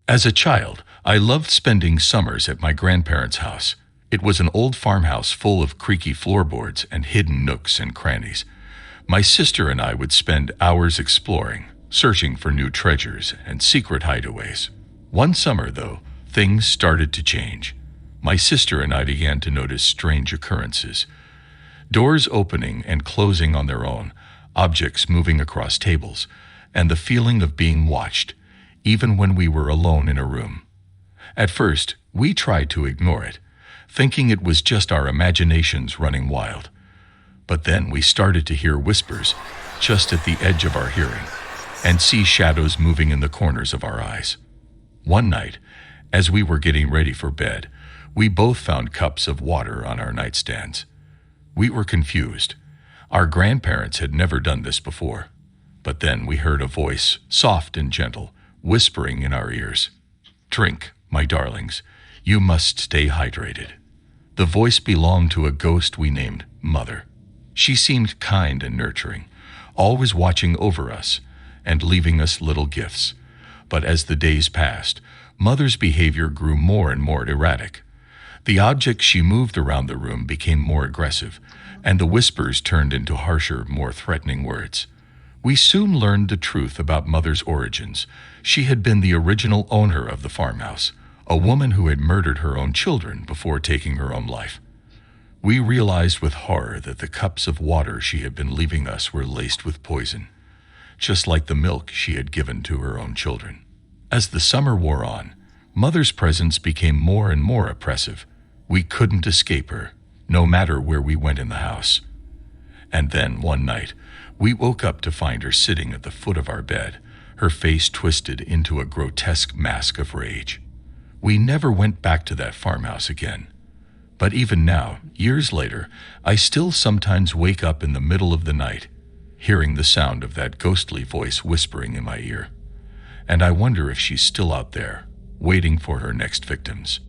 As a child, I loved spending summers at my grandparents' house. It was an old farmhouse full of creaky floorboards and hidden nooks and crannies. My sister and I would spend hours exploring, searching for new treasures and secret hideaways. One summer, though, things started to change. My sister and I began to notice strange occurrences. Doors opening and closing on their own, objects moving across tables, and the feeling of being watched, even when we were alone in a room. At first, we tried to ignore it, thinking it was just our imaginations running wild. But then we started to hear whispers just at the edge of our hearing, and see shadows moving in the corners of our eyes. One night, as we were getting ready for bed, we both found cups of water on our nightstands. We were confused. Our grandparents had never done this before. But then we heard a voice, soft and gentle, whispering in our ears. "Drink, my darlings. You must stay hydrated." The voice belonged to a ghost we named Mother. She seemed kind and nurturing, always watching over us and leaving us little gifts. But as the days passed, Mother's behavior grew more and more erratic. The objects she moved around the room became more aggressive, and the whispers turned into harsher, more threatening words. We soon learned the truth about Mother's origins. She had been the original owner of the farmhouse, a woman who had murdered her own children before taking her own life. We realized with horror that the cups of water she had been leaving us were laced with poison, just like the milk she had given to her own children. As the summer wore on, Mother's presence became more and more oppressive. We couldn't escape her, no matter where we went in the house. And then, one night, we woke up to find her sitting at the foot of our bed, her face twisted into a grotesque mask of rage. We never went back to that farmhouse again. But even now, years later, I still sometimes wake up in the middle of the night, hearing the sound of that ghostly voice whispering in my ear. And I wonder if she's still out there, waiting for her next victims.